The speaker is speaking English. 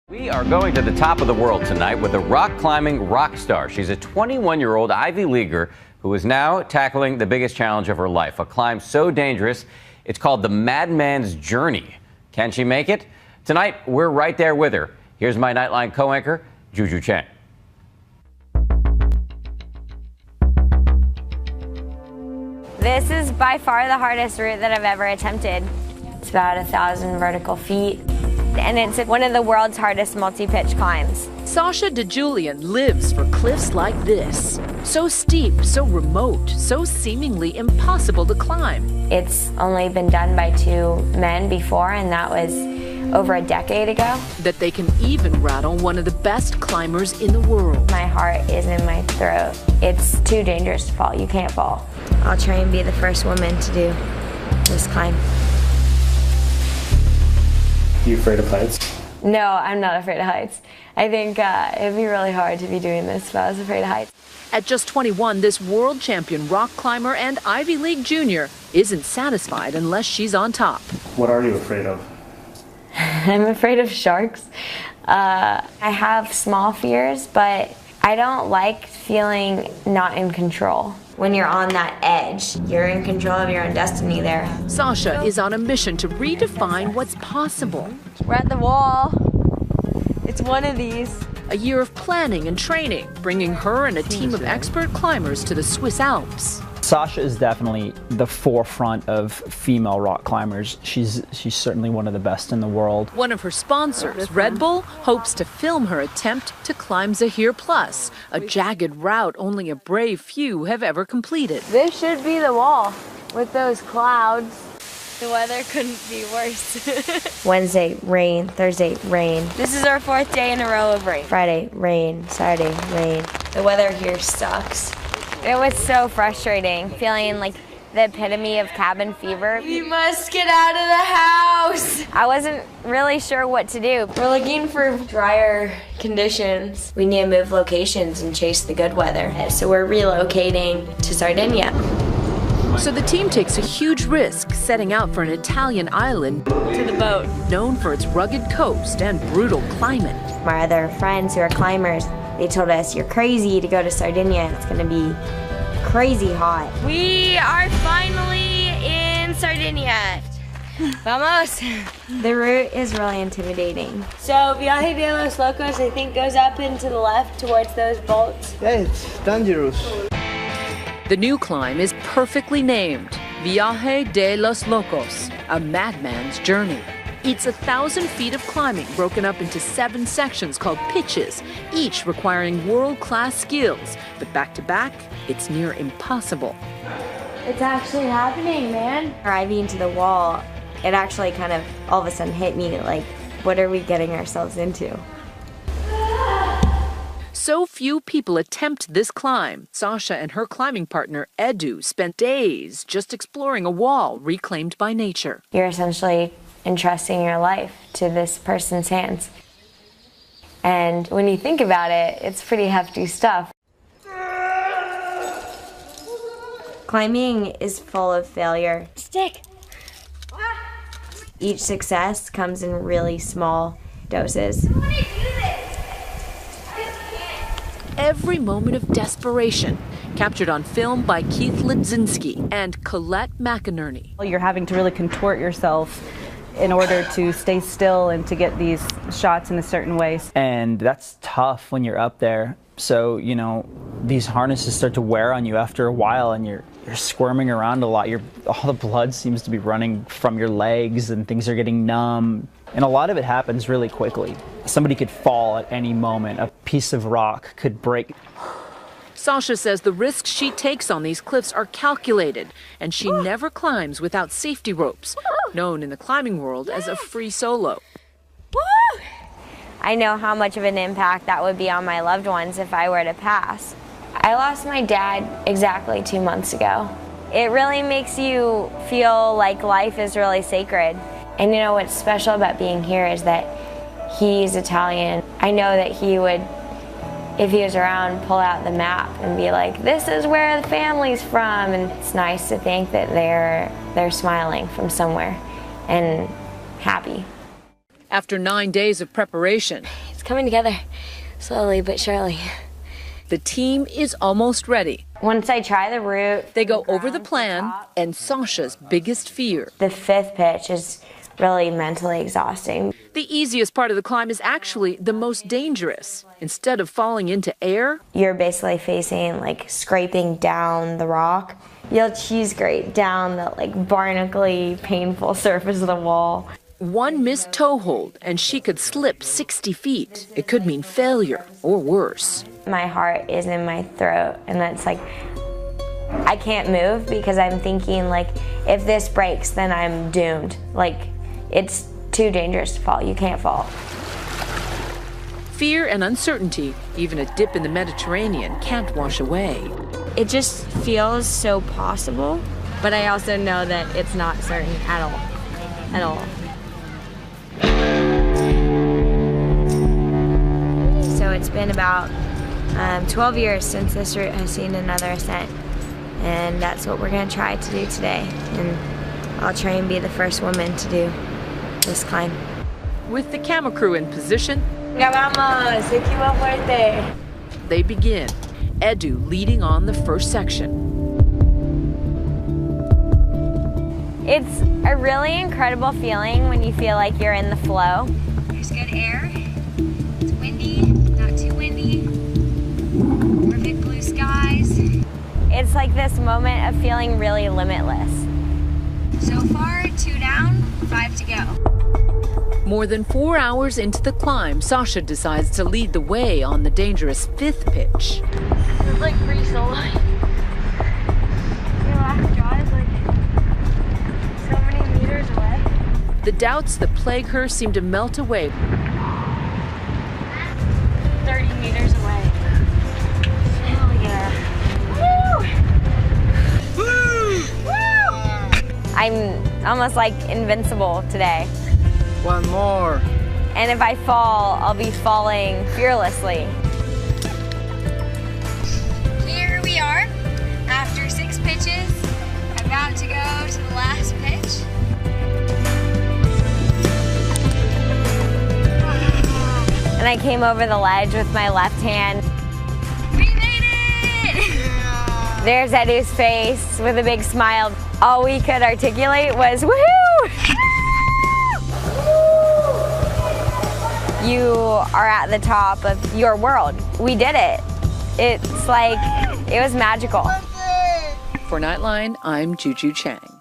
We are going to the top of the world tonight with a rock climbing rock star. She's a 21-year-old Ivy Leaguer who is now tackling the biggest challenge of her life, a climb so dangerous it's called the Madman's Journey. Can she make it? Tonight, we're right there with her. Here's my Nightline co-anchor, Juju Chang. This is by far the hardest route that I've ever attempted. It's about 1,000 vertical feet, and it's one of the world's hardest multi-pitch climbs. Sasha DiGuilian lives for cliffs like this. So steep, so remote, so seemingly impossible to climb. It's only been done by 2 men before, and that was over a decade ago. That they can even rattle one of the best climbers in the world. My heart is in my throat. It's too dangerous to fall. You can't fall. I'll try and be the first woman to do this climb. Are you afraid of heights? No, I'm not afraid of heights. I think it'd be really hard to be doing this if I was afraid of heights. At just 21, this world champion rock climber and Ivy League junior isn't satisfied unless she's on top. What are you afraid of? I'm afraid of sharks. I have small fears, but I don't like feeling not in control. When you're on that edge, you're in control of your own destiny there. Sasha is on a mission to redefine what's possible. We're at the wall. It's one of these. A year of planning and training, bringing her and a team of expert climbers to the Swiss Alps. Sasha is definitely the forefront of female rock climbers. She's certainly one of the best in the world. One of her sponsors, Red Bull, hopes to film her attempt to climb Zahir Plus, a jagged route only a brave few have ever completed. This should be the wall with those clouds. The weather couldn't be worse. Wednesday, rain. Thursday, rain. This is our 4th day in a row of rain. Friday, rain. Saturday, rain. The weather here sucks. It was so frustrating, feeling like the epitome of cabin fever. We must get out of the house. I wasn't really sure what to do. We're looking for drier conditions. We need to move locations and chase the good weather. So we're relocating to Sardinia. So the team takes a huge risk, setting out for an Italian island To the boat. known for its rugged coast and brutal climate. My other friends who are climbers, they told us, you're crazy to go to Sardinia. It's gonna be crazy hot. We are finally in Sardinia. Vamos. The route is really intimidating. So Viaje de Los Locos, I think, goes up and to the left towards those bolts. Yeah, it's dangerous. The new climb is perfectly named Viaje de Los Locos, a madman's journey. It's 1,000 feet of climbing broken up into 7 sections called pitches, each requiring world-class skills. But back to back, it's near impossible. It's actually happening, man. Arriving to the wall, it actually kind of all of a sudden hit me like, what are we getting ourselves into? So few people attempt this climb. Sasha and her climbing partner, Edu, spent days just exploring a wall reclaimed by nature. You're essentially entrusting your life to this person's hands. And when you think about it, it's pretty hefty stuff. Climbing is full of failure. Stick! Each success comes in really small doses. Every moment of desperation, captured on film by Keith Ledzinski and Colette McInerney. You're having to really contort yourself in order to stay still and to get these shots in a certain way. And that's tough when you're up there. So, you know, these harnesses start to wear on you after a while, and you're squirming around a lot. All the blood seems to be running from your legs, and things are getting numb. And a lot of it happens really quickly. Somebody could fall at any moment. A piece of rock could break. Sasha says the risks she takes on these cliffs are calculated, and she never climbs without safety ropes, known in the climbing world as a free solo. I know how much of an impact that would be on my loved ones if I were to pass. I lost my dad exactly 2 months ago. It really makes you feel like life is really sacred. And you know what's special about being here is that he's Italian. I know that he would, if he was around, pull out the map and be like, this is where the family's from. And it's nice to think that they're smiling from somewhere and happy. After 9 days of preparation, It's coming together slowly but surely. the team is almost ready. Once I try the route, They go over the plan and Sasha's biggest fear. the fifth pitch is really mentally exhausting. The easiest part of the climb is actually the most dangerous. Instead of falling into air, You're basically facing, like, scraping down the rock. You'll cheese grate down the, like, barnacly, painful surface of the wall. one missed toe hold and she could slip 60 feet. It could mean failure or worse. My heart is in my throat, and that's like, I can't move because I'm thinking, like, if this breaks, then I'm doomed. Like, it's too dangerous to fall. You can't fall. Fear and uncertainty, even a dip in the Mediterranean, can't wash away. It just feels so possible, but I also know that it's not certain at all. At all. So it's been about 12 years since this route has seen another ascent, and that's what we're going to try to do today. And I'll try and be the first woman to do this climb. With the camera crew in position, Ya vamos, equipo fuerte. they begin. Edu leading on the first section. It's a really incredible feeling when you feel like you're in the flow. There's good air. It's windy, not too windy. Perfect blue skies. It's like this moment of feeling really limitless. So far, 2 down, 5 to go. More than 4 hours into the climb, Sasha decides to lead the way on the dangerous fifth pitch. It's like free solo. Your last draw is like so many meters away. The doubts that plague her seem to melt away. 30 meters away. Hell yeah. Woo! Woo! I'm almost like invincible today. One more. And if I fall, I'll be falling fearlessly. Here we are, after 6 pitches, about to go to the last pitch. And I came over the ledge with my left hand. We made it! Yeah. There's Edu's face with a big smile. All we could articulate was, woohoo! You are at the top of your world. We did it. It's like, it was magical. For Nightline, I'm Juju Chang.